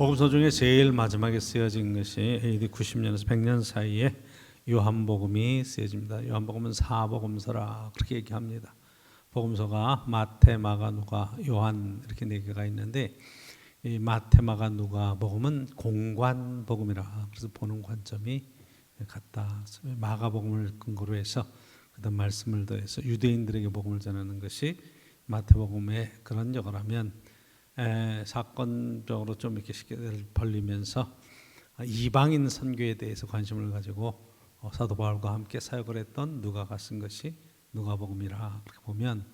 복음서 중에 제일 마지막에 쓰여진 것이 AD 90년에서 100년 사이에 요한복음이 쓰여집니다. 요한복음은 사복음서라 그렇게 얘기합니다. 복음서가 마태, 마가, 누가, 요한 이렇게 네 개가 있는데 이 마태, 마가, 누가 복음은 공관 복음이라 그래서 보는 관점이 같다. 마가복음을 근거로 해서 그다음 말씀을 더해서 유대인들에게 복음을 전하는 것이 마태복음의 그런 역할하면 사건적으로 좀 이렇게 시계를 벌리면서 이방인 선교에 대해서 관심을 가지고 사도 바울과 함께 사역을 했던 누가가 쓴 것이 누가복음이라 그렇게 보면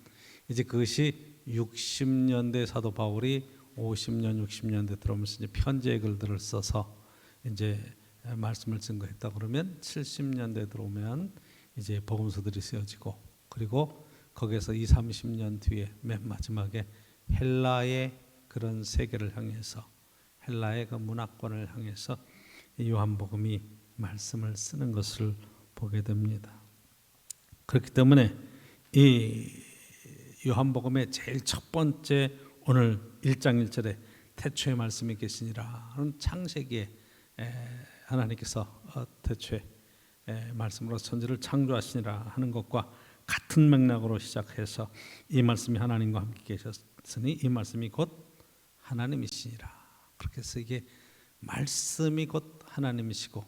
이제 그것이 60년대 사도 바울이 50년 60년대 들어오면서 이제 편지의 글들을 써서 이제 말씀을 증거했다 그러면 70년대 들어오면 이제 복음서들이 쓰여지고 그리고 거기에서 20, 30년 뒤에 맨 마지막에 헬라의 그런 세계를 향해서 헬라의 그 문화권을 향해서 요한복음이 말씀을 쓰는 것을 보게 됩니다. 그렇기 때문에 이 요한복음의 제일 첫 번째 오늘 1장 1절에 태초에 말씀이 계시니라 하는 창세기에 하나님께서 태초에 말씀으로 천지를 창조하시니라 하는 것과 같은 맥락으로 시작해서 이 말씀이 하나님과 함께 계셨으니 이 말씀이 곧 하나님이시니라. 그렇게 해서 이게 말씀이 곧 하나님이시고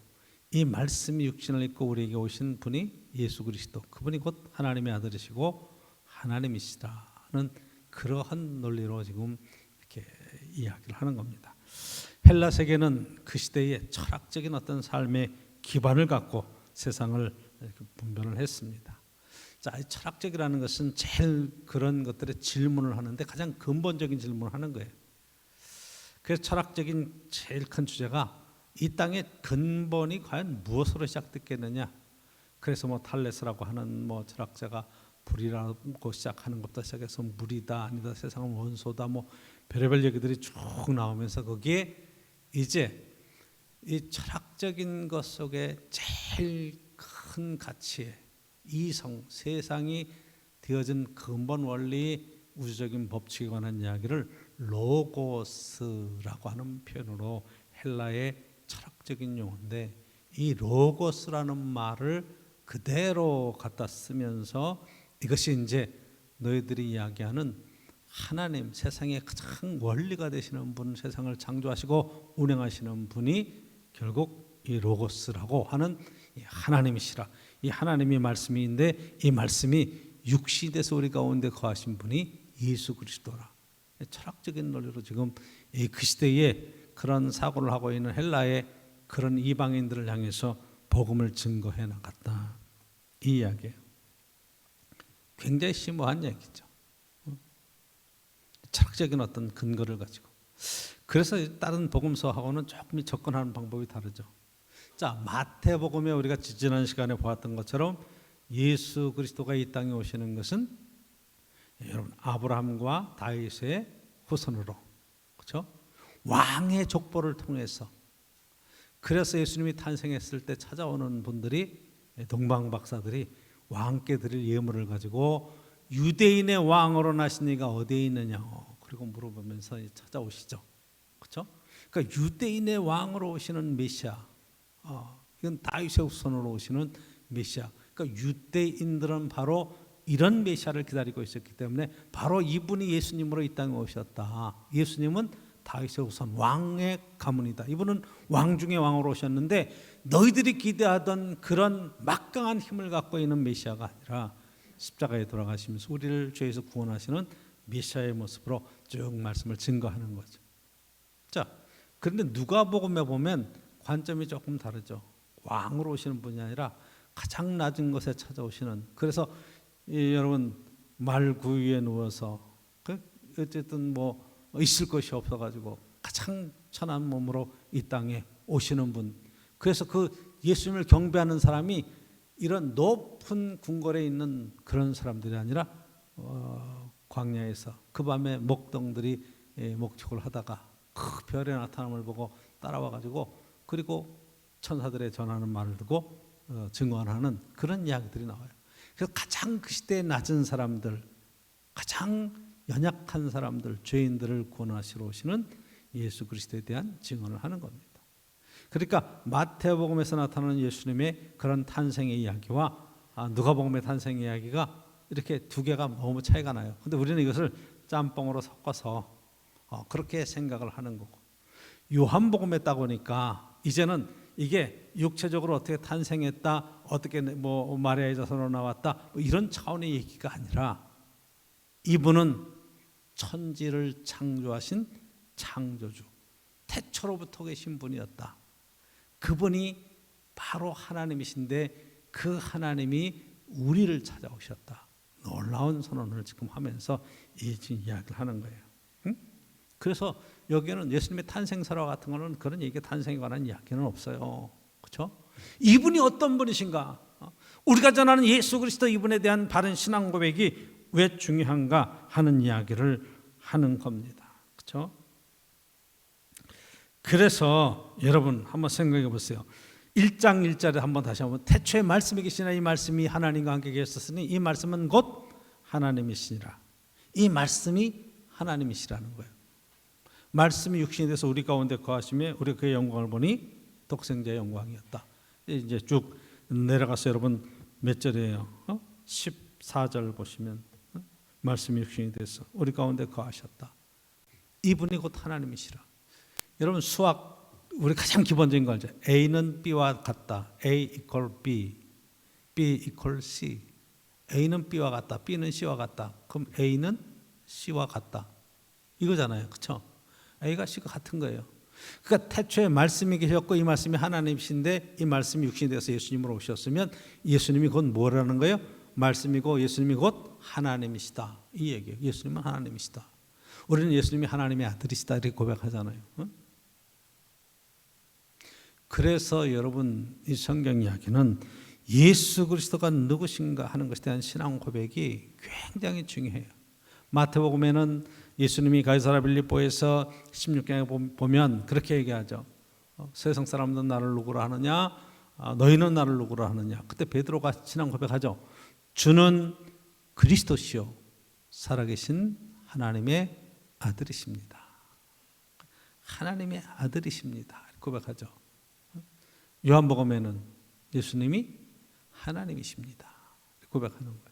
이 말씀이 육신을 입고 우리에게 오신 분이 예수 그리스도 그분이 곧 하나님의 아들이시고 하나님이시라는 그러한 논리로 지금 이렇게 이야기를 하는 겁니다. 헬라 세계는 그 시대의 철학적인 어떤 삶의 기반을 갖고 세상을 분별을 했습니다. 자, 철학적이라는 것은 제일 그런 것들의 질문을 하는데 가장 근본적인 질문을 하는 거예요. 그래서 철학적인 제일 큰 주제가 이 땅의 근본이 과연 무엇으로 시작됐겠느냐. 그래서 뭐 탈레스라고 하는 뭐 철학자가 불이라고 시작하는 것부터 시작해서 물이다 아니다 세상은 원소다 뭐 별의별 얘기들이 쭉 나오면서 거기에 이제 이 철학적인 것 속에 제일 큰 가치의 이성 세상이 되어진 근본 원리 우주적인 법칙에 관한 이야기를 로고스라고 하는 표현으로 헬라의 철학적인 용어인데 이 로고스라는 말을 그대로 갖다 쓰면서 이것이 이제 너희들이 이야기하는 하나님 세상의 가장 원리가 되시는 분 세상을 창조하시고 운행하시는 분이 결국 이 로고스라고 하는 이 하나님이시라. 이 하나님의 말씀인데 이 말씀이 육신이 돼서 우리 가운데 거하신 분이 예수 그리스도라. 철학적인 논리로 지금 그 시대에 그런 사고를 하고 있는 헬라의 그런 이방인들을 향해서 복음을 증거해 나갔다. 이 이야기예요. 굉장히 심오한 얘기죠. 철학적인 어떤 근거를 가지고. 그래서 다른 복음서하고는 조금 접근하는 방법이 다르죠. 자, 마태복음에 우리가 지난 시간에 보았던 것처럼 예수 그리스도가 이 땅에 오시는 것은 여러분 아브라함과 다윗의 후손으로 그렇죠? 왕의 족보를 통해서 그래서 예수님이 탄생했을 때 찾아오는 분들이 동방 박사들이 왕께 드릴 예물을 가지고 유대인의 왕으로 나신 이가 어디에 있느냐고 그리고 물어보면서 찾아오시죠. 그렇죠? 그러니까 유대인의 왕으로 오시는 메시아 이건 다윗의 후손으로 오시는 메시아. 그러니까 유대인들은 바로 이런 메시아를 기다리고 있었기 때문에 바로 이분이 예수님으로 이 땅에 오셨다. 예수님은 다윗의 후손 왕의 가문이다. 이분은 왕 중에 왕으로 오셨는데 너희들이 기대하던 그런 막강한 힘을 갖고 있는 메시아가 아니라 십자가에 돌아가시면서 우리를 죄에서 구원하시는 메시아의 모습으로 쭉 말씀을 증거하는 거죠. 자, 그런데 누가복음에 보면 관점이 조금 다르죠. 왕으로 오시는 분이 아니라 가장 낮은 곳에 찾아오시는. 그래서 여러분 말구유에 누워서 어쨌든 뭐 있을 것이 없어가지고 가장 천한 몸으로 이 땅에 오시는 분. 그래서 그 예수님을 경배하는 사람이 이런 높은 궁궐에 있는 그런 사람들이 아니라 광야에서 그 밤에 목동들이 목축을 하다가 그 별의 나타남을 보고 따라와가지고 그리고 천사들의 전하는 말을 듣고 증언하는 그런 이야기들이 나와요. 그래서 가장 그 시대에 낮은 사람들, 가장 연약한 사람들, 죄인들을 구원하시러 오시는 예수 그리스도에 대한 증언을 하는 겁니다. 그러니까 마태복음에서 나타나는 예수님의 그런 탄생의 이야기와 누가복음의 탄생 이야기가 이렇게 두 개가 너무 차이가 나요. 근데 우리는 이것을 짬뽕으로 섞어서 그렇게 생각을 하는 거고, 요한복음에 딱 보니까 이제는 이게 육체적으로 어떻게 탄생했다, 어떻게 뭐 마리아의 자손으로 나왔다, 뭐 이런 차원의 얘기가 아니라 이분은 천지를 창조하신 창조주, 태초로부터 계신 분이었다. 그분이 바로 하나님이신데 그 하나님이 우리를 찾아오셨다. 놀라운 선언을 지금 하면서 이 이야기를 하는 거예요. 응? 그래서 여기에는 예수님의 탄생설화 같은 거는 그런 얘기, 탄생에 관한 이야기는 없어요. 그렇죠? 이분이 어떤 분이신가? 우리가 전하는 예수 그리스도 이분에 대한 바른 신앙 고백이 왜 중요한가 하는 이야기를 하는 겁니다. 그렇죠? 그래서 여러분 한번 생각해 보세요. 1장 1절에 한번 다시 한번, 태초에 말씀이 계시나 이 말씀이 하나님과 함께 계셨으니 이 말씀은 곧 하나님이시니라. 이 말씀이 하나님이시라는 거예요. 말씀이 육신이 돼서 우리 가운데 거하시며 우리 그의 영광을 보니 독생자의 영광이었다. 이제 쭉 내려가서 여러분 몇 절이에요? 14절 보시면 말씀이 육신이 돼서 우리 가운데 거하셨다. 이분이 곧 하나님이시라. 여러분 수학 우리 가장 기본적인 거 알죠? A는 B와 같다. A equal B, B equal C. A는 B와 같다. B는 C와 같다. 그럼 A는 C와 같다. 이거잖아요. 그렇죠? A가 C가 같은 거예요. 그러니까 태초에 말씀이 계셨고 이 말씀이 하나님이신데 이 말씀이 육신이 되어서 예수님으로 오셨으면 예수님이 곧 뭐라는 거예요? 말씀이고 예수님이 곧 하나님이시다. 이 얘기예요. 예수님은 하나님이시다. 우리는 예수님이 하나님의 아들이시다 이렇게 고백하잖아요. 그래서 여러분 이 성경 이야기는 예수 그리스도가 누구신가 하는 것에 대한 신앙 고백이 굉장히 중요해요. 마태복음에는 예수님이 가이사랴 빌립보에서 16장에 보면 그렇게 얘기하죠. 세상 사람들은 나를 누구라 하느냐, 너희는 나를 누구라 하느냐. 그때 베드로가 신앙 고백하죠. 주는 그리스도시요 살아계신 하나님의 아들이십니다. 하나님의 아들이십니다. 고백하죠. 요한복음에는 예수님이 하나님이십니다. 고백하는 거예요.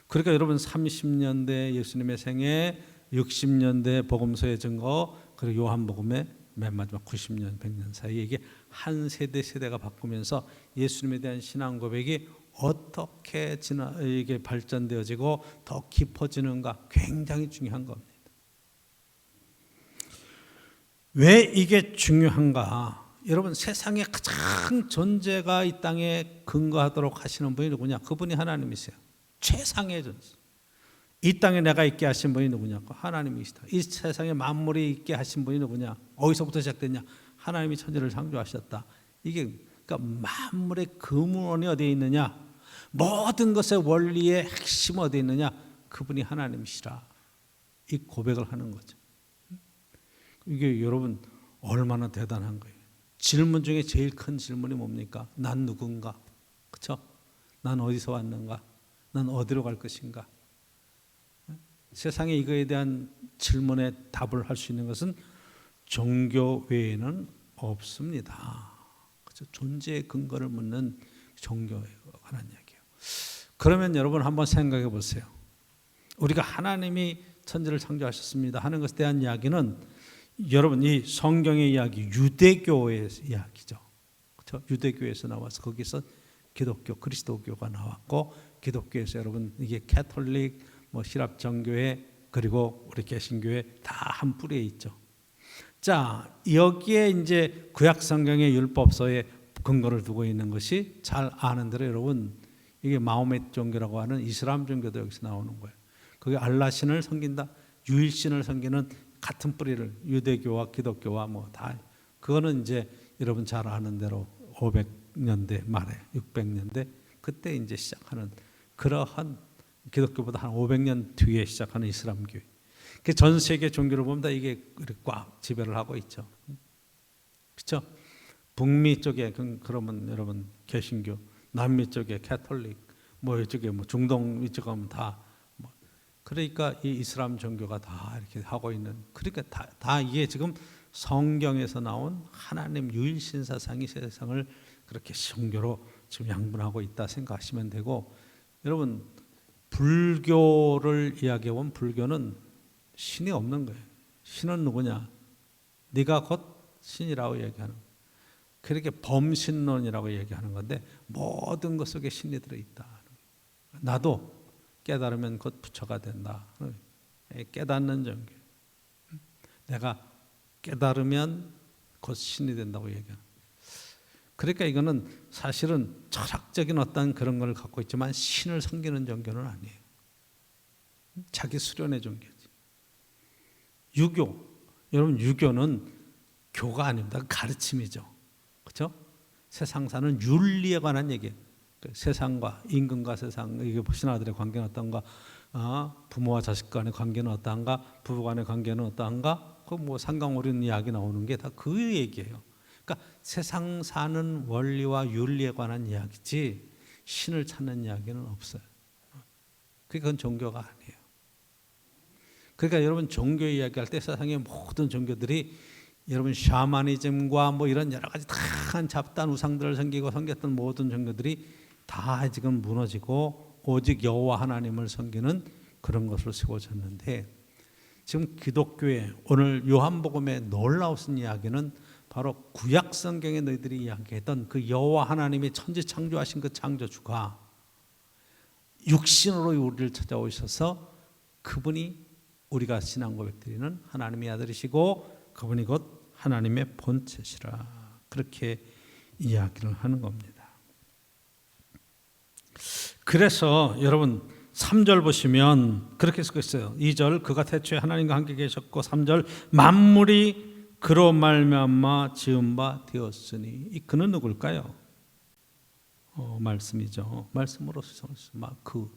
그러니까 여러분 30년대 예수님의 생애, 60년대 복음서의 증거, 그리고 요한복음의 맨 마지막 90년, 100년 사이에 이게 한 세대가 바꾸면서 예수님에 대한 신앙 고백이 어떻게 이게 발전되어지고 더 깊어지는가 굉장히 중요한 겁니다. 왜 이게 중요한가? 여러분 세상에 가장 존재가 이 땅에 근거하도록 하시는 분이 누구냐? 그분이 하나님이세요. 최상의 존재. 이 땅에 내가 있게 하신 분이 누구냐? 하나님이시다. 이 세상에 만물이 있게 하신 분이 누구냐? 어디서부터 시작됐냐? 하나님이 천지를 창조하셨다. 이게 그러니까 만물의 근원이 어디에 있느냐? 모든 것의 원리의 핵심 어디에 있느냐? 그분이 하나님이시라. 이 고백을 하는 거죠. 이게 여러분 얼마나 대단한 거예요. 질문 중에 제일 큰 질문이 뭡니까? 난 누군가? 그렇죠? 난 어디서 왔는가? 난 어디로 갈 것인가? 세상에 이거에 대한 질문에 답을 할 수 있는 것은 종교 외에는 없습니다. 그렇죠? 존재의 근거를 묻는 종교에 관한 이야기예요. 그러면 여러분 한번 생각해 보세요. 우리가 하나님이 천지를 창조하셨습니다 하는 것에 대한 이야기는 여러분 이 성경의 이야기 유대교의 이야기죠. 그렇죠? 유대교에서 나와서 거기서 기독교, 그리스도교가 나왔고 기독교에서 여러분 이게 캐톨릭, 뭐 시랍 정교회 그리고 우리 개신교회 다 한 뿌리에 있죠. 자 여기에 이제 구약 성경의 율법서에 근거를 두고 있는 것이 잘 아는 대로 여러분 이게 마호멧 종교라고 하는 이슬람 종교도 여기서 나오는 거예요. 그게 알라신을 섬긴다, 유일신을 섬기는 같은 뿌리를 유대교와 기독교와 뭐 다 그거는 이제 여러분 잘 아는 대로 500년대 말에 600년대 그때 이제 시작하는 그러한 기독교보다 한 500년 뒤에 시작하는 이슬람교. 전 세계 종교를 보면 다 이게 꽉 지배를 하고 있죠. 그렇죠? 북미 쪽에 그러면 여러분 개신교, 남미 쪽에 캐톨릭, 뭐 이쪽에 뭐 중동 이쪽 가면 다 뭐 그러니까 이 이슬람 종교가 다 이렇게 하고 있는, 그러니까 다 이게 지금 성경에서 나온 하나님 유일신 사상이 세상을 그렇게 종교로 지금 양분하고 있다 생각하시면 되고, 여러분 불교를 이야기해 보면 불교는 신이 없는 거예요. 신은 누구냐? 네가 곧 신이라고 얘기하는 거예요. 그렇게 범신론이라고 얘기하는 건데 모든 것 속에 신이 들어있다. 나도 깨달으면 곧 부처가 된다. 깨닫는 종교. 내가 깨달으면 곧 신이 된다고 얘기하는. 그러니까 이거는 사실은 철학적인 어떤 그런 걸 갖고 있지만 신을 섬기는 종교는 아니에요. 자기 수련의 종교지. 유교, 여러분 유교는 교가 아닙니다. 가르침이죠. 그렇죠? 세상 사는 윤리에 관한 얘기예요. 세상과 임금과 세상, 이게 신하들의 관계는 어떤가, 부모와 자식 간의 관계는 어떠한가, 부부 간의 관계는 어떠한가, 그 뭐 상관없는 이야기 나오는 게 다 그 얘기예요. 그러니까 세상 사는 원리와 윤리에 관한 이야기지 신을 찾는 이야기는 없어요. 그건 종교가 아니에요. 그러니까 여러분 종교 이야기할 때 세상의 모든 종교들이 여러분 샤머니즘과 뭐 이런 여러 가지 다한 잡다한 우상들을 섬겼던 모든 종교들이 다 지금 무너지고 오직 여호와 하나님을 섬기는 그런 것으로 세워졌는데, 지금 기독교의 오늘 요한복음의 놀라우신 이야기는 바로 구약 성경에 너희들이 이야기했던 그 여호와 하나님이 천지 창조하신 그 창조주가 육신으로 우리를 찾아오셔서 그분이 우리가 신앙 고백드리는 하나님의 아들이시고 그분이 곧 하나님의 본체시라, 그렇게 이야기를 하는 겁니다. 그래서 여러분 3절 보시면 그렇게 쓰고 있어요. 2절 그가 태초에 하나님과 함께 계셨고, 3절 만물이 그로 말미암아 지은 바 되었으니, 이 그는 누굴까요? 말씀이죠. 말씀으로서 그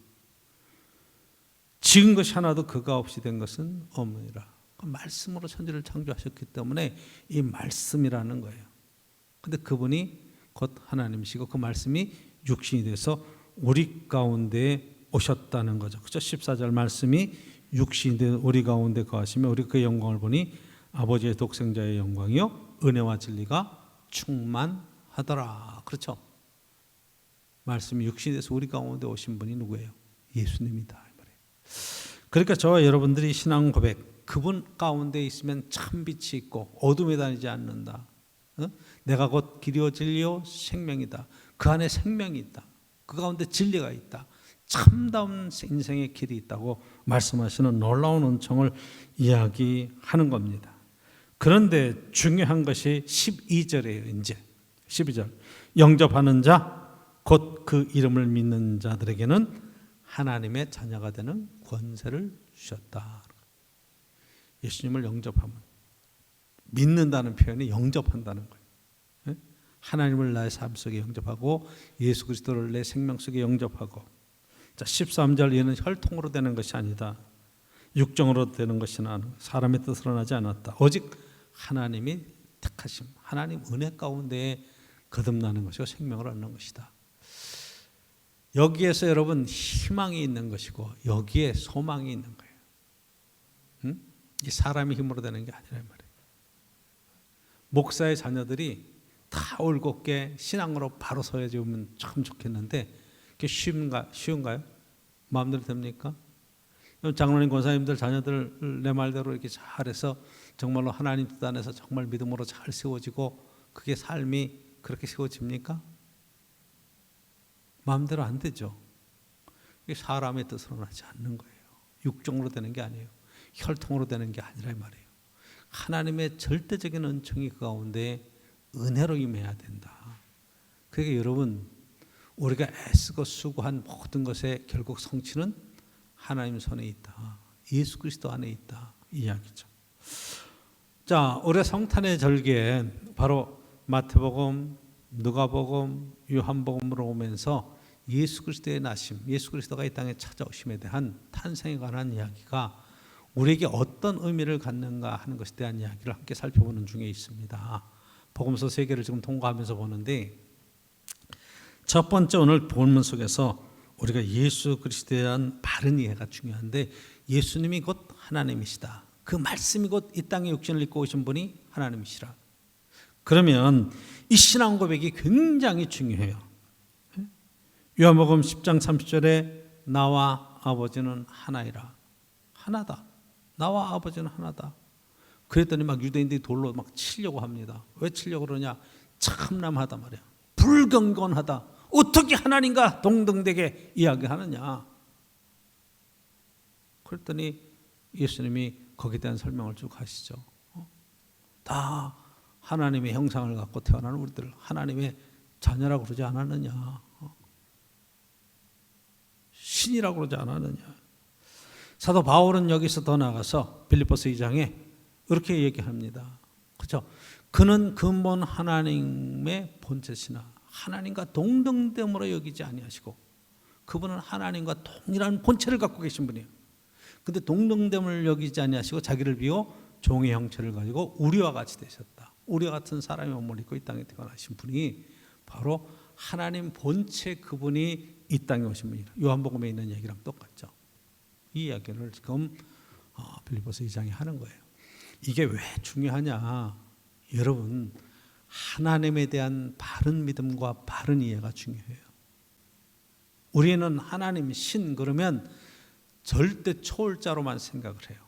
지은 것이 하나도 그가 없이 된 것은 없느니라. 말씀으로 천지를 창조하셨기 때문에 이 말씀이라는 거예요. 근데 그분이 곧 하나님이시고 그 말씀이 육신이 돼서 우리 가운데 오셨다는 거죠. 그렇죠? 14절 말씀이 육신이 된 우리 가운데 거하시며 우리 그 영광을 보니 아버지의 독생자의 영광이요 은혜와 진리가 충만하더라. 그렇죠? 말씀이 육신이 돼서 우리 가운데 오신 분이 누구예요? 예수님이다. 그러니까 저와 여러분들이 신앙 고백, 그분 가운데 있으면 참 빛이 있고 어둠에 다니지 않는다. 내가 곧 길이요 진리요 생명이다. 그 안에 생명이 있다. 그 가운데 진리가 있다. 참다운 인생의 길이 있다고 말씀하시는 놀라운 은총을 이야기하는 겁니다. 그런데 중요한 것이 12절이에요. 이제 12절 영접하는 자 곧 그 이름을 믿는 자들에게는 하나님의 자녀가 되는 권세를 주셨다. 예수님을 영접하면, 믿는다는 표현이 영접한다는 거예요. 하나님을 나의 삶 속에 영접하고 예수 그리스도를 내 생명 속에 영접하고. 자, 13절 이는 혈통으로 되는 것이 아니다. 육정으로 되는 것이 아니라 사람의 뜻으로 나지 않았다. 오직 하나님이 택하심, 하나님 은혜 가운데에 거듭나는 것이고 생명을 얻는 것이다. 여기에서 여러분 희망이 있는 것이고 여기에 소망이 있는 거예요. 응? 이 사람의 힘으로 되는 게 아니란 말이에요. 목사의 자녀들이 다 올곧게 신앙으로 바로 서야지면 참 좋겠는데 그게 쉬운가요? 마음대로 됩니까? 장로님, 권사님들 자녀들 내 말대로 이렇게 잘해서 정말로 하나님 뜻 안에서 정말 믿음으로 잘 세워지고 그게 삶이 그렇게 세워집니까? 마음대로 안 되죠. 이게 사람의 뜻으로 나지 않는 거예요. 육정으로 되는 게 아니에요. 혈통으로 되는 게 아니라 이 말이에요. 하나님의 절대적인 은총이 그 가운데 은혜로 임해야 된다. 그러니까 여러분 우리가 애쓰고 수고한 모든 것의 결국 성취는 하나님 손에 있다. 예수 그리스도 안에 있다. 이 이야기죠. 자, 올해 성탄의 절기에 바로 마태복음, 누가복음, 요한복음으로 오면서 예수 그리스도의 나심, 예수 그리스도가 이 땅에 찾아오심에 대한 탄생에 관한 이야기가 우리에게 어떤 의미를 갖는가 하는 것에 대한 이야기를 함께 살펴보는 중에 있습니다. 복음서 3개를 지금 통과하면서 보는데 첫 번째 오늘 본문 속에서 우리가 예수 그리스도에 대한 바른 이해가 중요한데, 예수님이 곧 하나님이시다. 그 말씀이 곧 이 땅에 육신을 입고 오신 분이 하나님이시라. 그러면 이 신앙 고백이 굉장히 중요해요. 요한복음 10장 30절에 나와 아버지는 하나이라. 하나다. 나와 아버지는 하나다. 그랬더니 막 유대인들이 돌로 막 치려고 합니다. 왜 치려고 그러냐? 참남하다 말이야. 불경건하다. 어떻게 하나님과 동등되게 이야기하느냐? 그랬더니 예수님이 거기에 대한 설명을 쭉 하시죠. 다 하나님의 형상을 갖고 태어나는 우리들 하나님의 자녀라고 그러지 않았느냐? 신이라고 그러지 않았느냐? 사도 바울은 여기서 더 나가서 빌립보서 2장에 이렇게 얘기합니다. 그렇죠? 그는 근본 하나님의 본체시나 하나님과 동등됨으로 여기지 아니하시고, 그분은 하나님과 동일한 본체를 갖고 계신 분이에요. 근데 동등됨을 여기지 아니하시고 자기를 비워 종의 형체를 가지고 우리와 같이 되셨다. 우리와 같은 사람의 몸을 입고 이 땅에 태어나신 분이 바로 하나님 본체, 그분이 이 땅에 오신 분이라. 요한복음에 있는 얘기랑 똑같죠. 이 이야기를 지금 빌립보서 2장이 하는 거예요. 이게 왜 중요하냐? 여러분, 하나님에 대한 바른 믿음과 바른 이해가 중요해요. 우리는 하나님 신 그러면 절대 초월자로만 생각을 해요.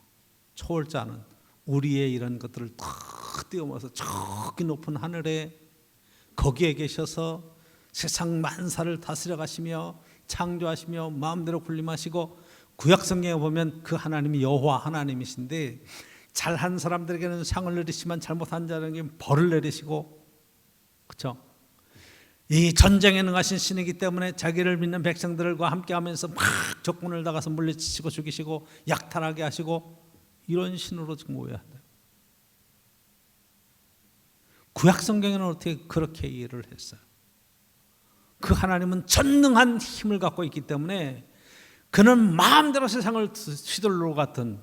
초월자는 우리의 이런 것들을 탁 뛰어넘어서 저기 높은 하늘에 거기에 계셔서 세상 만사를 다스려 가시며 창조하시며 마음대로 군림하시고, 구약 성경에 보면 그 하나님이 여호와 하나님이신데, 잘한 사람들에게는 상을 내리시면 잘못한 자에게는 벌을 내리시고, 그렇죠? 이 전쟁에 능하신 신이기 때문에 자기를 믿는 백성들과 함께하면서 막 적군을 나가서 물리치시고 죽이시고 약탈하게 하시고, 이런 신으로 지금 오해한다. 구약 성경에는 어떻게 그렇게 이해를 했어요? 그 하나님은 전능한 힘을 갖고 있기 때문에 그는 마음대로 세상을 휘둘러 같은,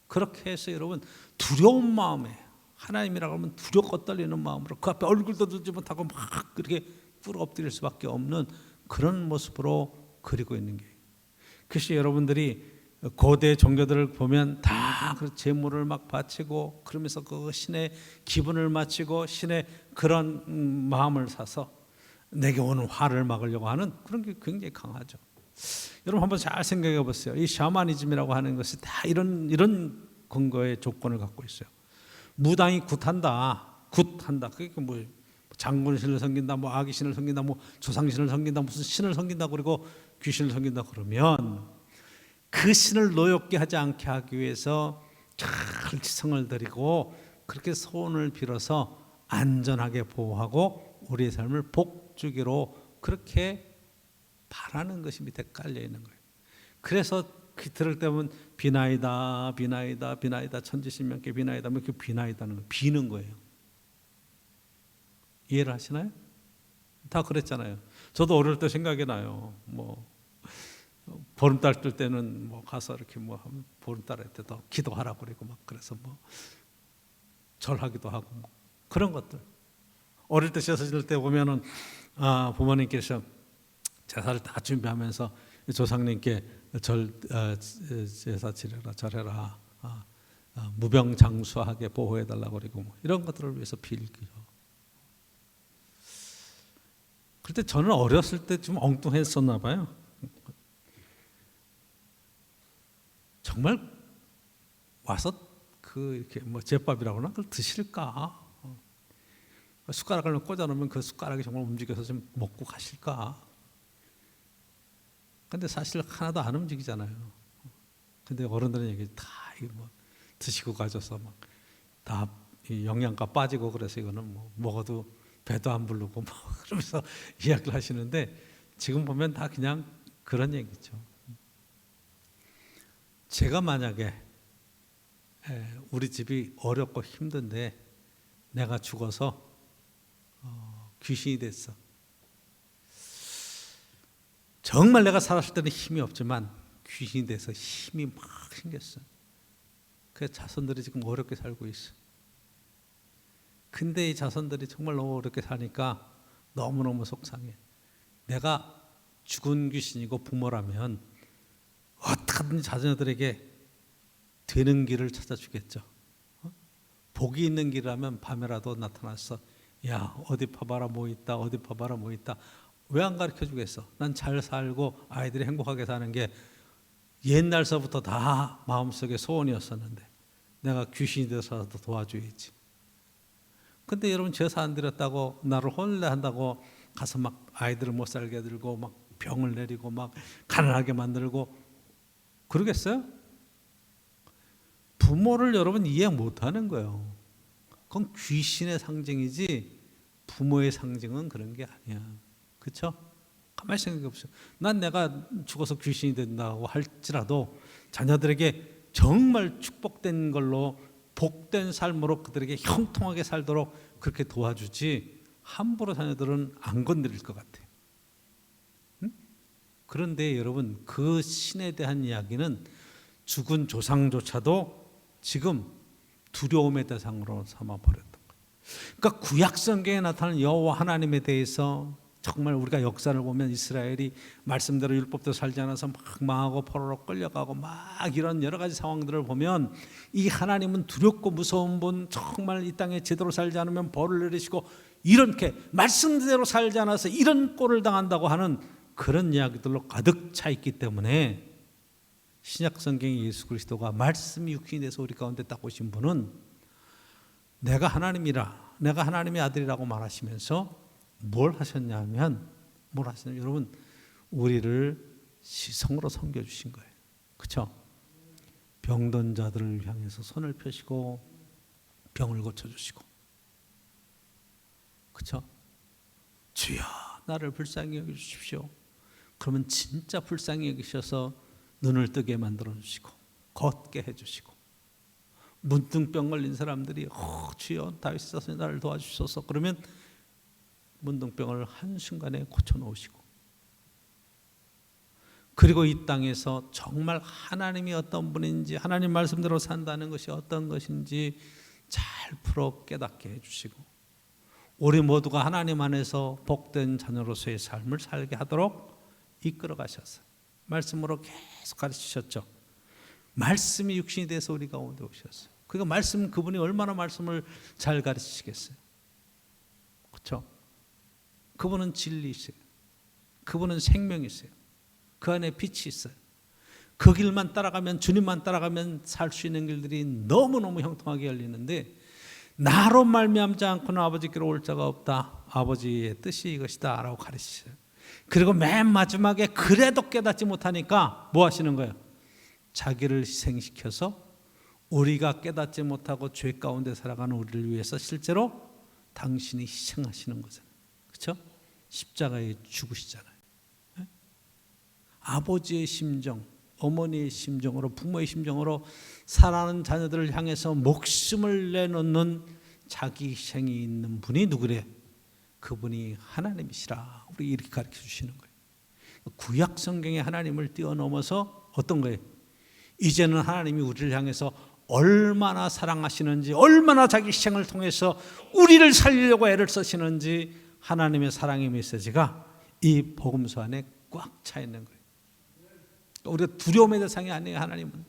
그렇게 해서 여러분 두려운 마음에, 하나님이라고 하면 두렵고 떨리는 마음으로 그 앞에 얼굴도 들지 못하고 막 그렇게 꿇어 엎드릴 수밖에 없는 그런 모습으로 그리고 있는 게, 그래서 여러분들이 고대 종교들을 보면 다 그 제물을 막 바치고 그러면서 그 신의 기분을 맞추고 신의 그런 마음을 사서 내게 오는 화를 막으려고 하는 그런 게 굉장히 강하죠. 여러분 한번 잘 생각해 보세요. 이 샤머니즘이라고 하는 것이 다 이런 근거의 조건을 갖고 있어요. 무당이 굿한다. 그게 뭐 장군신을 섬긴다, 뭐 아기신을 섬긴다, 뭐 조상신을 섬긴다, 무슨 신을 섬긴다, 그리고 귀신을 섬긴다 그러면 그 신을 노엽게 하지 않게 하기 위해서 잘 지성을 드리고 그렇게 소원을 빌어서 안전하게 보호하고 우리의 삶을 복주기로 그렇게 바라는 것이 밑에 깔려 있는 거예요. 그래서 들을 때 보면 비나이다, 비나이다, 비나이다, 천지신명께 비나이다, 이렇게 비나이다는 거, 비는 거예요. 이해를 하시나요? 다 그랬잖아요. 저도 어릴 때 생각이 나요. 뭐 보름달 뜰 때는 뭐 가서 이렇게 뭐 보름달 때도 기도하라고 그러고 막 그래서 뭐 절하기도 하고 뭐 그런 것들. 어릴 때 제사 지낼 때 보면은 부모님께서 제사를 다 준비하면서 조상님께 제사 지내라, 절해라, 무병장수하게 보호해달라고 그러고 뭐 이런 것들을 위해서 빌기죠. 그때 저는 어렸을 때 좀 엉뚱했었나 봐요. 정말 와서 그 이렇게 뭐 제밥이라고나 그걸 드실까? 숟가락을 꽂아놓으면 그 숟가락이 정말 움직여서 좀 먹고 가실까? 근데 사실 하나도 안 움직이잖아요. 근데 어른들은 얘기 다 이거 뭐 드시고 가셔서 막 다 영양가 빠지고 그래서 이거는 뭐 먹어도 배도 안 부르고 뭐 그러면서 이야기를 하시는데 지금 보면 다 그냥 그런 얘기죠. 제가 만약에 우리 집이 어렵고 힘든데 내가 죽어서 귀신이 됐어. 정말 내가 살았을 때는 힘이 없지만 귀신이 돼서 힘이 막 생겼어. 그래서 자손들이 지금 어렵게 살고 있어. 근데 이 자손들이 정말 너무 어렵게 사니까 너무너무 속상해. 내가 죽은 귀신이고 부모라면 어떻게든 자녀들에게 되는 길을 찾아주겠죠. 복이 있는 길이라면 밤에라도 나타나서 야 어디 봐봐라 뭐 있다, 어디 봐봐라 뭐 있다. 왜 안 가르쳐 주겠어? 난 잘 살고 아이들이 행복하게 사는 게 옛날서부터 다 마음속에 소원이었었는데 내가 귀신이 돼서라도 도와줘야지. 근데 여러분 제사 안 드렸다고 나를 혼내 한다고 가서 막 아이들을 못 살게 들고 막 병을 내리고 막 가난하게 만들고 그러겠어요? 부모를 여러분 이해 못하는 거예요. 그건 귀신의 상징이지 부모의 상징은 그런 게 아니야. 그렇죠? 가만히 생각해 보세요. 난 내가 죽어서 귀신이 된다고 할지라도 자녀들에게 정말 축복된 걸로 복된 삶으로 그들에게 형통하게 살도록 그렇게 도와주지 함부로 자녀들은 안 건드릴 것 같아요. 응? 그런데 여러분 그 신에 대한 이야기는 죽은 조상조차도 지금 두려움의 대상으로 삼아버렸던 거예요. 그러니까 구약 성경에 나타나는 여호와 하나님에 대해서 정말 우리가 역사를 보면 이스라엘이 말씀대로 율법대로 살지 않아서 막 망하고 포로로 끌려가고 막 이런 여러 가지 상황들을 보면 이 하나님은 두렵고 무서운 분, 정말 이 땅에 제대로 살지 않으면 벌을 내리시고 이렇게 말씀대로 살지 않아서 이런 꼴을 당한다고 하는 그런 이야기들로 가득 차 있기 때문에 신약 성경의 예수 그리스도가 말씀이 육신이 돼서 우리 가운데 딱 오신 분은 내가 하나님이라, 내가 하나님의 아들이라고 말하시면서 뭘 하셨냐면 여러분 우리를 시성으로 섬겨주신 거예요. 그렇죠? 병든 자들을 향해서 손을 펴시고 병을 고쳐주시고, 그렇죠? 주여 나를 불쌍히 여기주십시오. 그러면 진짜 불쌍히 여기셔서 눈을 뜨게 만들어 주시고 걷게 해주시고, 문둥병 걸린 사람들이 주여 다윗의 자손이 나를 도와주소서 그러면 문둥병을 한순간에 고쳐놓으시고, 그리고 이 땅에서 정말 하나님이 어떤 분인지 하나님 말씀대로 산다는 것이 어떤 것인지 잘 풀어 깨닫게 해주시고 우리 모두가 하나님 안에서 복된 자녀로서의 삶을 살게 하도록 이끌어 가셨어요. 말씀으로 계속 가르치셨죠. 말씀이 육신이 돼서 우리 가운데 오셨어요. 그러니까 말씀, 그분이 얼마나 말씀을 잘 가르치시겠어요. 그렇죠? 그분은 진리이세요. 그분은 생명이세요. 그 안에 빛이 있어요. 그 길만 따라가면, 주님만 따라가면 살 수 있는 길들이 너무너무 형통하게 열리는데 나로 말미암지 않고는 아버지께로 올 자가 없다. 아버지의 뜻이 이것이다 라고 가르치셔요. 그리고 맨 마지막에 그래도 깨닫지 못하니까 뭐 하시는 거예요? 자기를 희생시켜서 우리가 깨닫지 못하고 죄 가운데 살아가는 우리를 위해서 실제로 당신이 희생하시는 거잖아요. 그렇죠? 십자가에 죽으시잖아요. 네? 아버지의 심정, 어머니의 심정으로, 부모의 심정으로 사랑하는 자녀들을 향해서 목숨을 내놓는 자기 희생이 있는 분이 누구래? 그분이 하나님이시라. 우리 이렇게 가르쳐 주시는 거예요. 구약 성경의 하나님을 뛰어넘어서 어떤 거예요? 이제는 하나님이 우리를 향해서 얼마나 사랑하시는지, 얼마나 자기 희생을 통해서 우리를 살리려고 애를 쓰시는지 하나님의 사랑의 메시지가 이 복음서 안에 꽉 차 있는 거예요. 우리가 두려움의 대상이 아니에요. 하나님은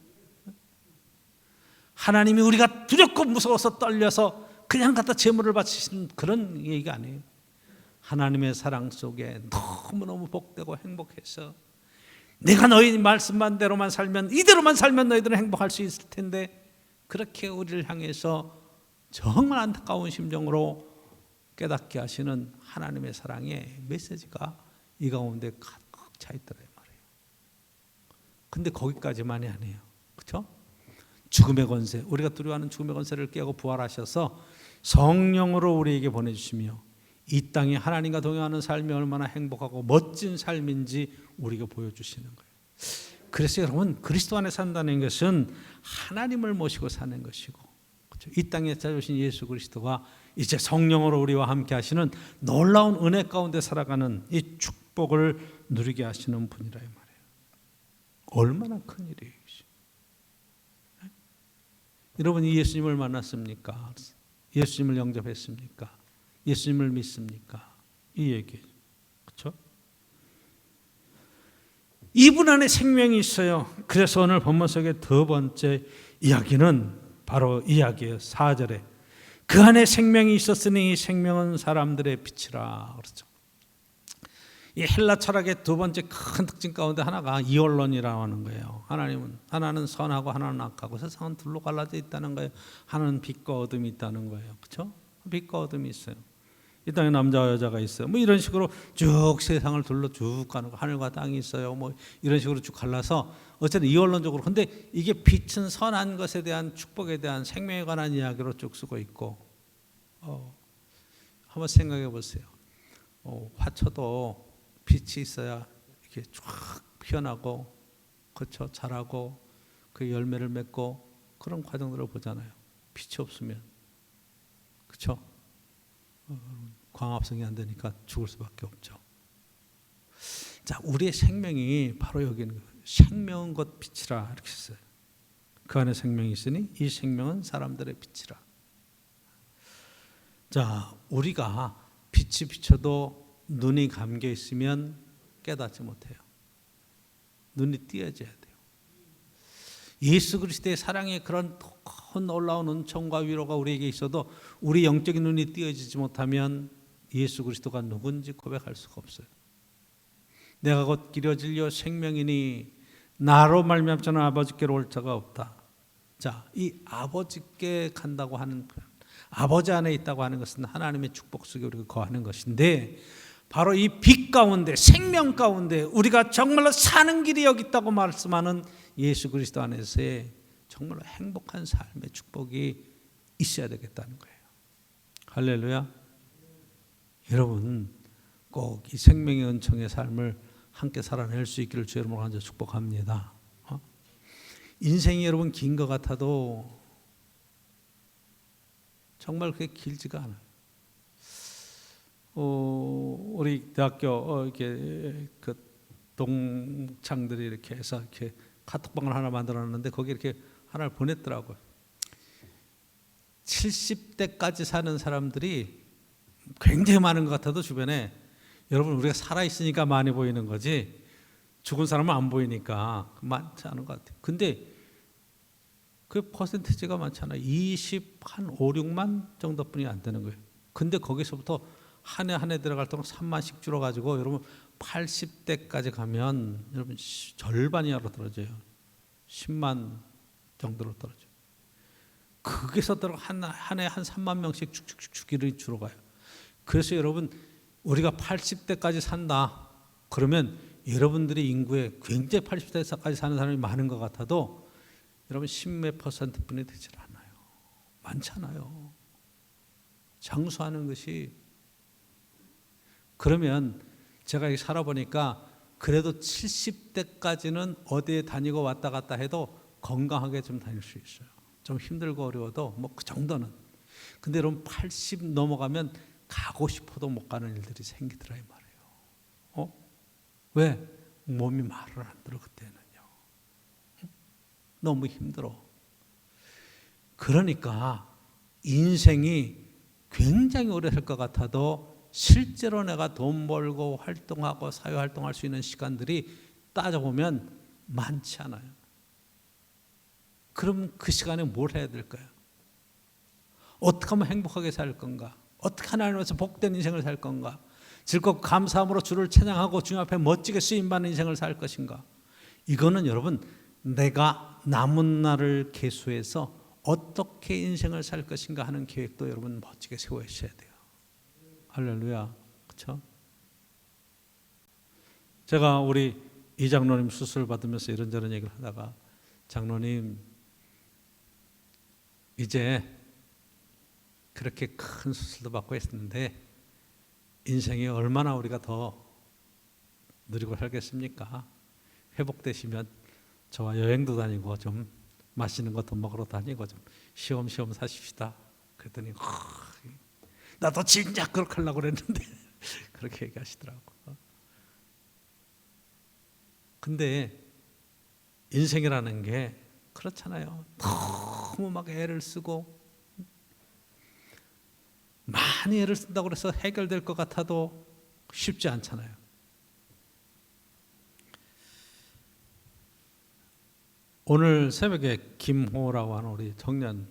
하나님이 우리가 두렵고 무서워서 떨려서 그냥 갖다 제물을 바치시는 그런 얘기가 아니에요. 하나님의 사랑 속에 너무너무 복되고 행복해서 내가 너희 말씀만대로만 살면, 이대로만 살면 너희들은 행복할 수 있을 텐데 그렇게 우리를 향해서 정말 안타까운 심정으로 깨닫게 하시는 하나님의 사랑의 메시지가 이 가운데 가득 차 있더라 말이에요. 근데 거기까지만이 아니에요. 그렇죠? 죽음의 권세, 우리가 두려워하는 죽음의 권세를 깨고 부활하셔서 성령으로 우리에게 보내주시며 이 땅에 하나님과 동행하는 삶이 얼마나 행복하고 멋진 삶인지 우리가 보여주시는 거예요. 그래서 여러분, 그리스도 안에 산다는 것은 하나님을 모시고 사는 것이고, 그렇죠? 이 땅에 찾아오신 예수 그리스도가 이제 성령으로 우리와 함께 하시는 놀라운 은혜 가운데 살아가는 이 축복을 누리게 하시는 분이라 이 말이에요. 얼마나 큰 일이에요. 여러분이 예수님을 만났습니까? 예수님을 영접했습니까? 예수님을 믿습니까? 이 얘기예요. 그렇죠? 이분 안에 생명이 있어요. 그래서 오늘 본문 속의 두 번째 이야기는 바로 이야기예요. 4절에 그 안에 생명이 있었으니 이 생명은 사람들의 빛이라 그렇죠. 이 헬라 철학의 두 번째 큰 특징 가운데 하나가 이원론이라고 하는 거예요. 하나는 선하고 하나는 악하고 세상은 둘로 갈라져 있다는 거예요. 하나는 빛과 어둠이 있다는 거예요. 그렇죠? 빛과 어둠이 있어요. 이 땅에 남자와 여자가 있어요. 뭐 이런 식으로 쭉 세상을 둘러 쭉 가는 거, 하늘과 땅이 있어요. 뭐 이런 식으로 쭉 갈라서 어쨌든 이원론적으로. 근데 이게 빛은 선한 것에 대한 축복에 대한 생명에 관한 이야기로 쭉 쓰고 있고, 한번 생각해 보세요. 화초도 빛이 있어야 이렇게 쫙 피어나고, 그렇죠? 자라고 그 열매를 맺고 그런 과정들을 보잖아요. 빛이 없으면, 그렇죠? 광합성이 안 되니까 죽을 수밖에 없죠. 자, 우리의 생명이 바로 여기는 생명은 곧 빛이라 이렇게 했어요. 그 안에 생명이 있으니 이 생명은 사람들의 빛이라. 자, 우리가 빛이 비춰도 눈이 감겨 있으면 깨닫지 못해요. 눈이 띄어져야 돼요. 예수 그리스도의 사랑의 그런 큰 놀라운 은총과 위로가 우리에게 있어도 우리 영적인 눈이 띄어지지 못하면 예수 그리스도가 누군지 고백할 수가 없어요. 내가 곧 길이요 진리요 생명이니 나로 말미암자는 아버지께로 올 자가 없다. 자, 이 아버지께 간다고 하는 표현, 아버지 안에 있다고 하는 것은 하나님의 축복 속에 우리가 거하는 것인데, 바로 이 빛 가운데, 생명 가운데 우리가 정말로 사는 길이 여기 있다고 말씀하는 예수 그리스도 안에서의 정말로 행복한 삶의 축복이 있어야 되겠다는 거예요. 할렐루야. 여러분 꼭 이 생명의 은총의 삶을 함께 살아낼 수 있기를 주 이름으로 간절히 축복합니다. 인생이 여러분 긴 것 같아도 정말 그게 길지가 않아요. 우리 대학교 이렇게 그 동창들이 이렇게 해서 이렇게 카톡방을 하나 만들어놨는데 거기 이렇게 하나를 보냈더라고요. 70대까지 사는 사람들이 굉장히 많은 것 같아도 주변에, 여러분 우리가 살아 있으니까 많이 보이는 거지 죽은 사람은 안 보이니까 많지 않은 것 같아요. 근데 그 퍼센티지가 많잖아요. 20한 5, 6만 정도뿐이 안 되는 거예요. 근데 거기서부터 한 해 한 해 들어갈 동안 3만씩 줄어가지고 여러분 80대까지 가면 여러분 절반 이하로 떨어져요. 10만 정도로 떨어져요. 거기서 한 해 한 3만 명씩 쭉쭉쭉 길이 줄어가요. 그래서 여러분 우리가 80대까지 산다 그러면 여러분들이 인구에 굉장히 80대까지 사는 사람이 많은 것 같아도 여러분 10몇 %뿐이 되질 않아요. 많잖아요. 장수하는 것이. 그러면 제가 살아보니까 그래도 70대까지는 어디에 다니고 왔다 갔다 해도 건강하게 좀 다닐 수 있어요. 좀 힘들고 어려워도 뭐 그 정도는. 근데 여러분 80 넘어가면 가고 싶어도 못 가는 일들이 생기더라 이 말이에요. 왜? 몸이 말을 안 들어 그때는요. 너무 힘들어. 그러니까 인생이 굉장히 오래 살 것 같아도 실제로 내가 돈 벌고 활동하고 사회활동할 수 있는 시간들이 따져보면 많지 않아요. 그럼 그 시간에 뭘 해야 될까요? 어떻게 하면 행복하게 살 건가? 어떻게 하나님께서 복된 인생을 살 건가? 즐겁고 감사함으로 주를 찬양하고 주님 앞에 멋지게 쓰임받는 인생을 살 것인가? 이거는 여러분 내가 남은 날을 계수해서 어떻게 인생을 살 것인가 하는 계획도 여러분 멋지게 세우셔야 돼요. 할렐루야. 그렇죠? 제가 우리 이 장로님 수술 받으면서 이런저런 얘기를 하다가, 장로님 이제 그렇게 큰 수술도 받고 했는데 인생이 얼마나 우리가 더 누리고 살겠습니까? 회복되시면 저와 여행도 다니고 좀 맛있는 것도 먹으러 다니고 좀 쉬엄쉬엄 사십시다. 그랬더니 나도 진작 그렇게 하려고 그랬는데 그렇게 얘기하시더라고요. 근데 인생이라는 게 그렇잖아요. 너무 막 애를 쓰고 많이 애를 쓴다고 해서 해결될 것 같아도 쉽지 않잖아요. 오늘 새벽에 김호라고 하는 우리 청년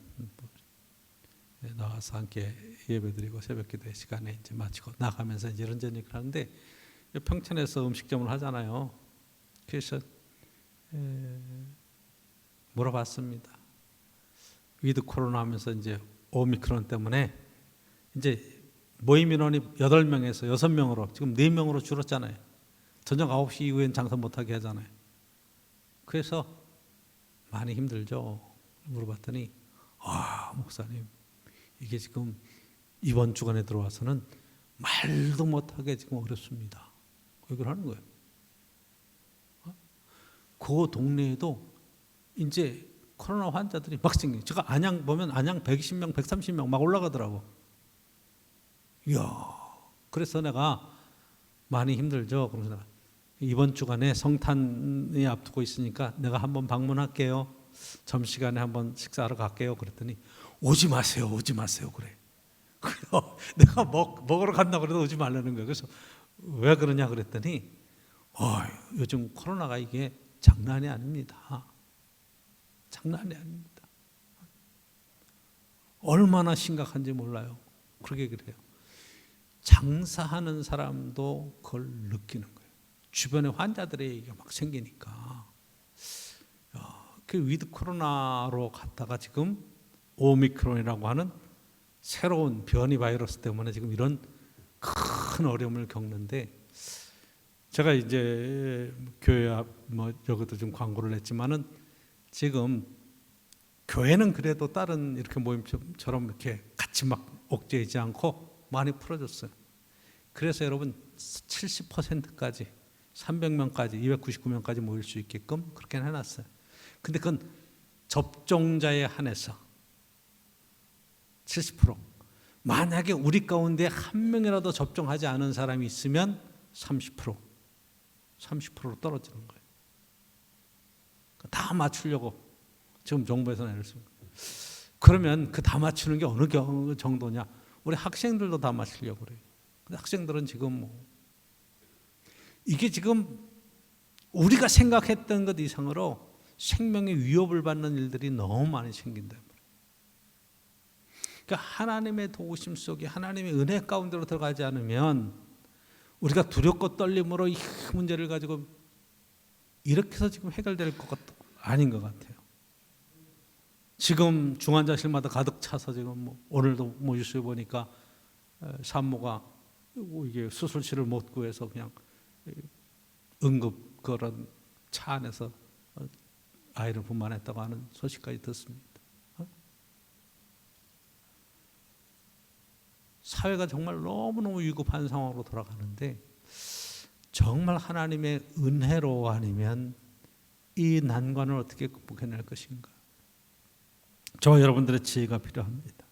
나와서 함께 예배드리고 새벽기도의 시간에 이제 마치고 나가면서 이제 이런저런 얘기를 하는데, 평촌에서 음식점을 하잖아요. 그래서 물어봤습니다. 위드 코로나 하면서 이제 오미크론 때문에 이제 모임 인원이 8명에서 6명으로 지금 4명으로 줄었잖아요. 저녁 9시 이후엔 장사 못하게 하잖아요. 그래서 많이 힘들죠. 물어봤더니 목사님, 이게 지금 이번 주간에 들어와서는 말도 못하게 지금 어렵습니다. 얘기를 하는 거예요. 그 동네에도 이제 코로나 환자들이 막 생겨요. 제가 안양 보면 안양 120명, 130명 막 올라가더라고. 이야, 그래서 내가 많이 힘들죠. 그래서 내가 이번 주간에 성탄이 앞두고 있으니까 내가 한번 방문할게요. 점심시간에 한번 식사하러 갈게요. 그랬더니 오지 마세요, 오지 마세요. 그래. 내가 먹으러 간다고 그래도 오지 말라는 거예요. 그래서 왜 그러냐 그랬더니 요즘 코로나가 이게 장난이 아닙니다. 장난이 아닙니다. 얼마나 심각한지 몰라요. 그러게 그래요. 장사하는 사람도 그걸 느끼는 거예요. 주변에 환자들의 얘기가 막 생기니까. 그 위드 코로나로 갔다가 지금 오미크론이라고 하는 새로운 변이 바이러스 때문에 지금 이런 큰 어려움을 겪는데, 제가 이제 교회 앞 여기도 좀 광고를 했지만은 지금 교회는 그래도 다른 이렇게 모임처럼 이렇게 같이 막 옥죄이지 않고 많이 풀어졌어요. 그래서 여러분 70%까지 300명까지 299명까지 모일 수 있게끔 그렇게 해놨어요. 근데 그건 접종자에 한해서 70%. 만약에 우리 가운데 한 명이라도 접종하지 않은 사람이 있으면 30%로 떨어지는 거예요. 다 맞추려고 지금 정부에서 내렸습니다. 그러면 그 다 맞추는 게 어느 정도냐? 우리 학생들도 다 맞추려고 그래요. 근데 학생들은 지금 이게 지금 우리가 생각했던 것 이상으로 생명의 위협을 받는 일들이 너무 많이 생긴다. 그러니까 하나님의 도우심 속에 하나님의 은혜 가운데로 들어가지 않으면 우리가 두렵고 떨림으로 이 문제를 가지고 이렇게 해서 지금 해결될 것 아닌 것 같아요. 지금 중환자실마다 가득 차서 지금 오늘도 뉴스에 보니까 산모가 이게 수술실을 못 구해서 그냥 응급 그런 차 안에서 아이를 분만했다고 하는 소식까지 듣습니다. 사회가 정말 너무너무 위급한 상황으로 돌아가는데, 정말 하나님의 은혜로 아니면 이 난관을 어떻게 극복해낼 것인가? 저와 여러분들의 지혜가 필요합니다.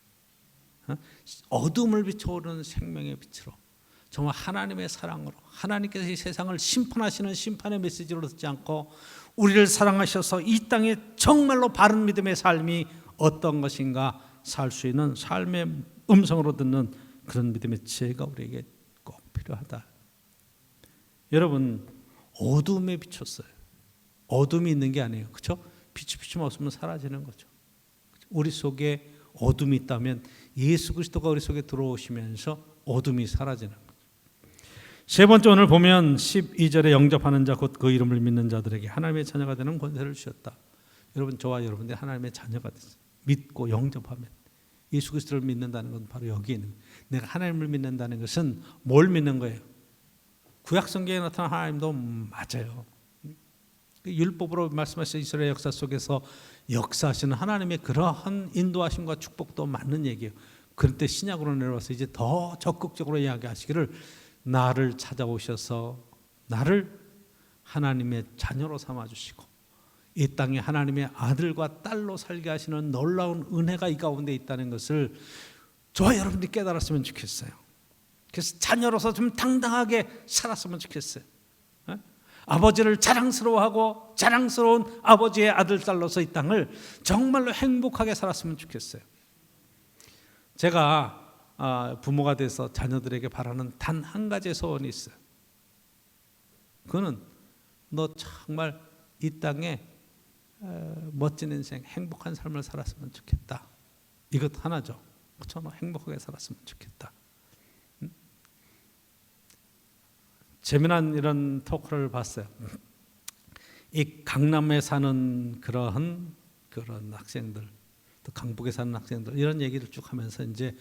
어둠을 비춰오르는 생명의 빛으로, 정말 하나님의 사랑으로, 하나님께서 이 세상을 심판하시는 심판의 메시지로 듣지 않고 우리를 사랑하셔서 이 땅에 정말로 바른 믿음의 삶이 어떤 것인가 살 수 있는 삶의 음성으로 듣는 그런 믿음의 지혜가 우리에게 꼭 필요하다. 여러분, 어둠에 비쳤어요. 어둠이 있는 게 아니에요. 그렇죠? 빛이 비추면 없으면 사라지는 거죠. 우리 속에 어둠이 있다면 예수 그리스도가 우리 속에 들어오시면서 어둠이 사라지는 거죠. 세 번째, 오늘 보면 12절에 영접하는 자 곧 그 이름을 믿는 자들에게 하나님의 자녀가 되는 권세를 주셨다. 여러분, 저와 여러분들이 하나님의 자녀가 됐어요. 믿고 영접하면 예수 그리스도를 믿는다는 건 바로 여기에 있는 거예요. 내가 하나님을 믿는다는 것은 뭘 믿는 거예요? 구약 성경에 나타난 하나님도 맞아요. 율법으로 말씀하신 이스라엘 역사 속에서 역사하시는 하나님의 그러한 인도하심과 축복도 맞는 얘기예요. 그런데 신약으로 내려와서 이제 더 적극적으로 이야기하시기를 나를 찾아오셔서 나를 하나님의 자녀로 삼아주시고 이 땅에 하나님의 아들과 딸로 살게 하시는 놀라운 은혜가 이 가운데 있다는 것을 저와 여러분들이 깨달았으면 좋겠어요. 그래서 자녀로서 좀 당당하게 살았으면 좋겠어요. 아버지를 자랑스러워하고 자랑스러운 아버지의 아들, 딸로서 이 땅을 정말로 행복하게 살았으면 좋겠어요. 제가 부모가 돼서 자녀들에게 바라는 단 한 가지의 소원이 있어요. 그거는 너 정말 이 땅에 멋진 인생, 행복한 삶을 살았으면 좋겠다. 이것 하나죠. 저는 행복하게 살았으면 좋겠다. 재미난 이런 토크를 봤어요. 이 강남에 사는 그런 학생들, 또 강북에 사는 학생들 이런 얘기를 쭉 하면서 이제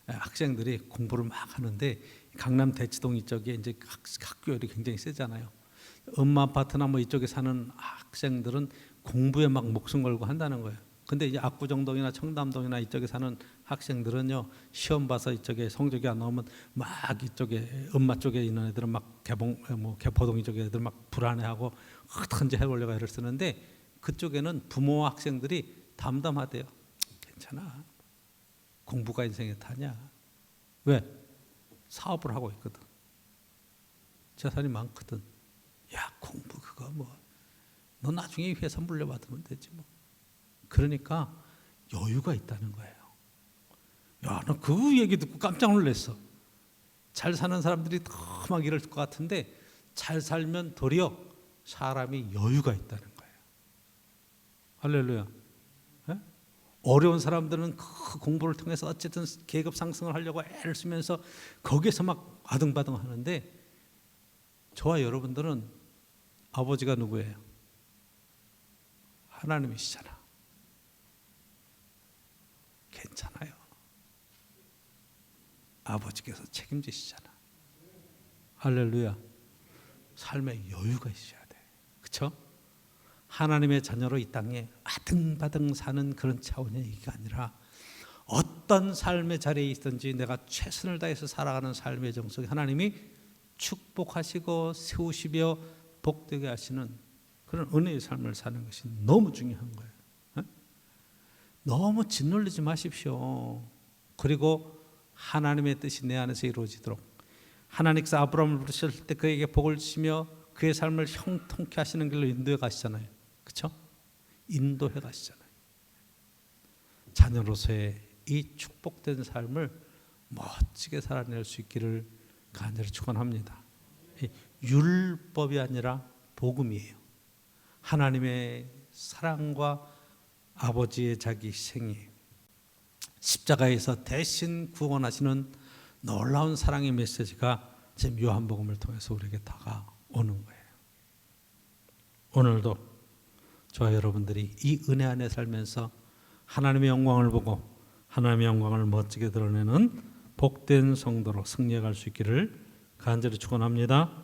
학생들이 공부를 막 하는데 강남 대치동 이쪽에 이제 학교열이 굉장히 세잖아요. 아파트나 뭐 이쪽에 사는 학생들은 공부에 막 목숨 걸고 한다는 거예요. 근데 이제 압구정동이나 청담동이나 이쪽에 사는 학생들은요, 시험 봐서 이쪽에 성적이 안 나오면 막 이쪽에 음마 쪽에 있는 애들은 막 개포동 이쪽에 애들 막 불안해하고 어떻게든지 해보려고 애를 쓰는데 그쪽에는 부모와 학생들이 담담하대요. 괜찮아. 공부가 인생에 타냐? 왜? 사업을 하고 있거든. 재산이 많거든. 야, 공부 그거 너 나중에 회사 물려받으면 되지 뭐. 그러니까 여유가 있다는 거예요. 야, 나 그 얘기 듣고 깜짝 놀랐어. 잘 사는 사람들이 더 막 이럴 것 같은데 잘 살면 도리어 사람이 여유가 있다는 거예요. 할렐루야. 네? 어려운 사람들은 그 공부를 통해서 어쨌든 계급 상승을 하려고 애를 쓰면서 거기에서 막 아등바등 하는데 저와 여러분들은 아버지가 누구예요? 하나님이시잖아. 괜찮아요. 아버지께서 책임지시잖아. 할렐루야. 삶에 여유가 있어야 돼. 그렇죠? 하나님의 자녀로 이 땅에 아등바등 사는 그런 차원의 얘기가 아니라 어떤 삶의 자리에 있든지 내가 최선을 다해서 살아가는 삶의 정속에 하나님이 축복하시고 세우시며 복되게 하시는 그런 은혜의 삶을 사는 것이 너무 중요한 거예요. 너무 짓눌리지 마십시오. 그리고 하나님의 뜻이 내 안에서 이루어지도록 하나님께서 아브라함을 부르실 때 그에게 복을 주시며 그의 삶을 형통케 하시는 길로 인도해 가시잖아요. 그렇죠? 인도해 가시잖아요. 자녀로서의 이 축복된 삶을 멋지게 살아낼 수 있기를 간절히 축원합니다. 율법이 아니라 복음이에요. 하나님의 사랑과 아버지의 자기 희생이 십자가에서 대신 구원하시는 놀라운 사랑의 메시지가 지금 요한복음을 통해서 우리에게 다가오는 거예요. 오늘도 저와 여러분들이 이 은혜 안에 살면서 하나님의 영광을 보고 하나님의 영광을 멋지게 드러내는 복된 성도로 승리해 갈 수 있기를 간절히 축원합니다.